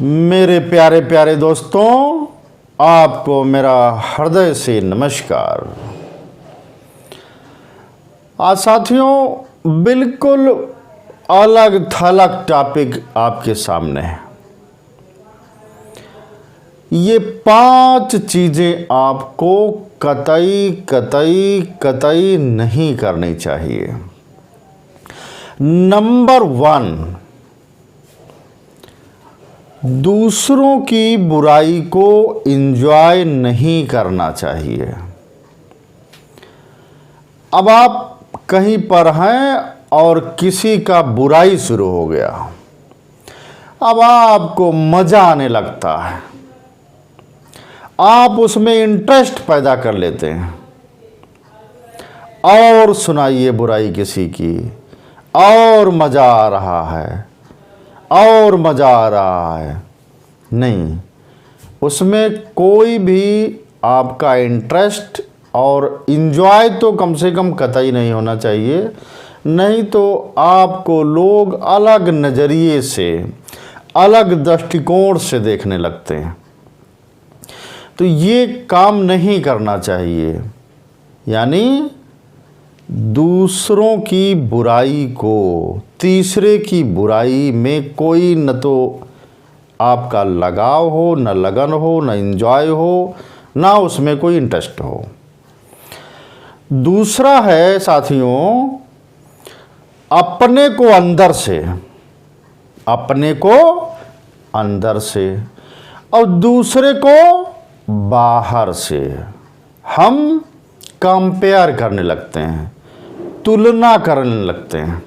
मेरे प्यारे प्यारे दोस्तों, आपको मेरा हृदय से नमस्कार। आज साथियों बिल्कुल अलग थलग टॉपिक आपके सामने है। ये 5 चीज़ें आपको कतई कतई कतई नहीं करनी चाहिए। नंबर 1, दूसरों की बुराई को एंजॉय नहीं करना चाहिए। अब आप कहीं पर हैं और किसी का बुराई शुरू हो गया, अब आपको मज़ा आने लगता है, आप उसमें इंटरेस्ट पैदा कर लेते हैं और सुनाइए बुराई किसी की, और मज़ा आ रहा है और मज़ा आ रहा है। नहीं, उसमें कोई भी आपका इंटरेस्ट और इंजॉय तो कम से कम कतई नहीं होना चाहिए, नहीं तो आपको लोग अलग नज़रिए से, अलग दृष्टिकोण से देखने लगते हैं। तो ये काम नहीं करना चाहिए। यानी दूसरों की बुराई को, तीसरे की बुराई में कोई न तो आपका लगाव हो, न लगन हो, न एंजॉय हो, ना उसमें कोई इंटरेस्ट हो। दूसरा है साथियों, अपने को अंदर से, अपने को अंदर से और दूसरे को बाहर से हम कंपेयर करने लगते हैं, तुलना करने लगते हैं।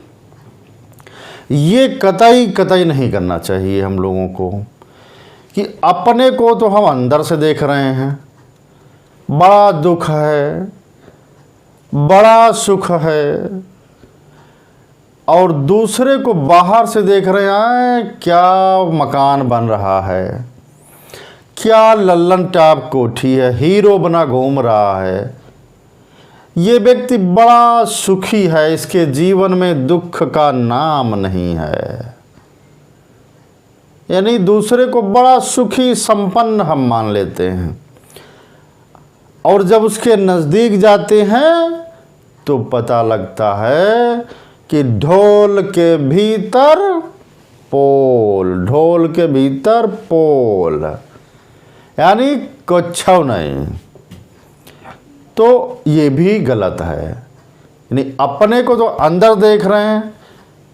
ये कतई कतई नहीं करना चाहिए हम लोगों को कि अपने को तो हम अंदर से देख रहे हैं, बड़ा दुख है, बड़ा सुख है, और दूसरे को बाहर से देख रहे हैं, क्या मकान बन रहा है, क्या लल्लन टाप कोठी है, हीरो बना घूम रहा है, ये व्यक्ति बड़ा सुखी है, इसके जीवन में दुख का नाम नहीं है। यानी दूसरे को बड़ा सुखी संपन्न हम मान लेते हैं, और जब उसके नज़दीक जाते हैं तो पता लगता है कि ढोल के भीतर पोल, ढोल के भीतर पोल, यानी कुछ नहीं। तो ये भी गलत है। यानी अपने को तो अंदर देख रहे हैं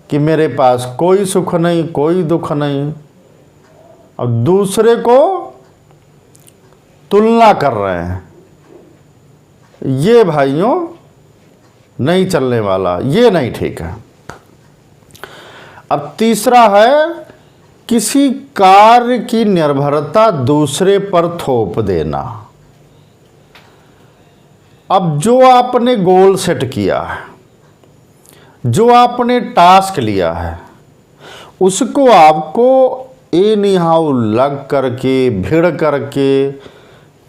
कि मेरे पास कोई सुख नहीं, कोई दुख नहीं, और दूसरे को तुलना कर रहे हैं। ये भाइयों नहीं चलने वाला, ये नहीं ठीक है। अब तीसरा है, किसी कार्य की निर्भरता दूसरे पर थोप देना। अब जो आपने गोल सेट किया है, जो आपने टास्क लिया है, उसको आपको एनी हाउ लग करके, भिड़ करके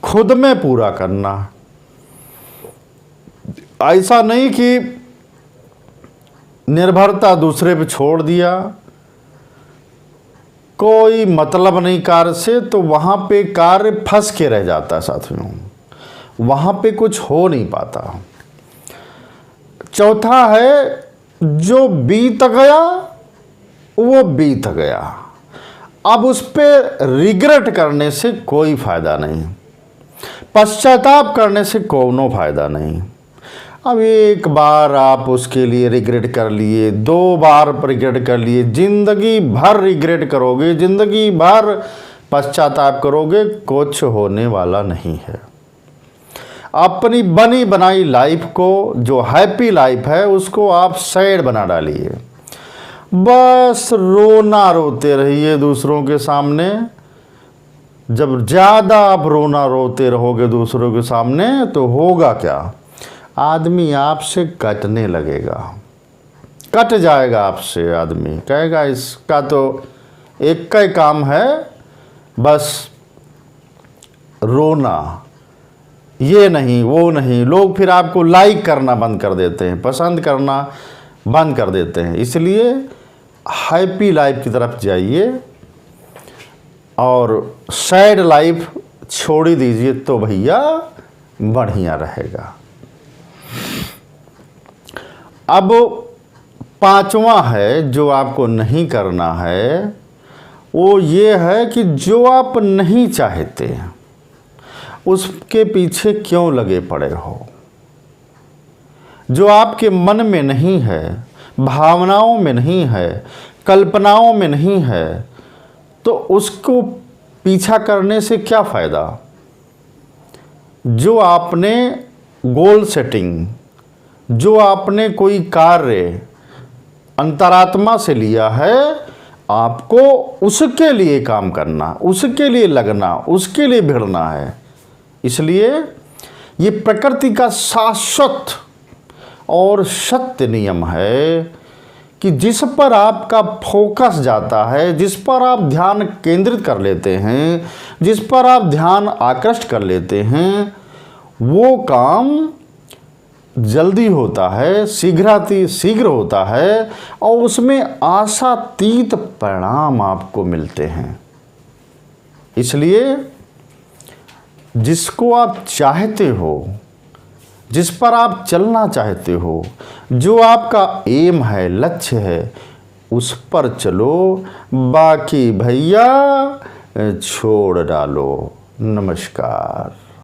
खुद में पूरा करना। ऐसा नहीं कि निर्भरता दूसरे पे छोड़ दिया, कोई मतलब नहीं कार्य से, तो वहाँ पे कार्य फंस के रह जाता है साथियों, वहाँ पे कुछ हो नहीं पाता। चौथा है, जो बीत गया वो बीत गया, अब उस पर रिग्रेट करने से कोई फ़ायदा नहीं, पश्चाताप करने से कोनो फ़ायदा नहीं। अब एक बार आप उसके लिए रिग्रेट कर लिए, 2 बार रिग्रेट कर लिए, ज़िंदगी भर रिग्रेट करोगे, ज़िंदगी भर पश्चाताप करोगे, कुछ होने वाला नहीं है। अपनी बनी बनाई लाइफ को, जो हैप्पी लाइफ है, उसको आप सैड बना डालिए। बस रोना रोते रहिए दूसरों के सामने। जब ज़्यादा आप रोना रोते रहोगे दूसरों के सामने तो होगा क्या, आदमी आपसे कटने लगेगा, कट जाएगा आपसे। आदमी कहेगा इसका तो एक का ही काम है, बस रोना, ये नहीं वो नहीं। लोग फिर आपको लाइक करना बंद कर देते हैं, पसंद करना बंद कर देते हैं। इसलिए हैप्पी लाइफ की तरफ जाइए। और सैड लाइफ छोड़ ही दीजिए तो भैया बढ़िया रहेगा। अब पांचवा है जो आपको नहीं करना है, वो ये है कि जो आप नहीं चाहते उसके पीछे क्यों लगे पड़े हो। जो आपके मन में नहीं है, भावनाओं में नहीं है, कल्पनाओं में नहीं है, तो उसको पीछा करने से क्या फ़ायदा। जो आपने गोल सेटिंग, जो आपने कोई कार्य अंतरात्मा से लिया है, आपको उसके लिए काम करना, उसके लिए लगना, उसके लिए भिड़ना है। इसलिए ये प्रकृति का शाश्वत और सत्य नियम है कि जिस पर आपका फोकस जाता है, जिस पर आप ध्यान केंद्रित कर लेते हैं, जिस पर आप ध्यान आकृष्ट कर लेते हैं, वो काम जल्दी होता है, शीघ्र होता है और उसमें आशातीत परिणाम आपको मिलते हैं। इसलिए जिसको आप चाहते हो, जिस पर आप चलना चाहते हो, जो आपका एम है, लक्ष्य है, उस पर चलो, बाकी भैया छोड़ डालो। नमस्कार।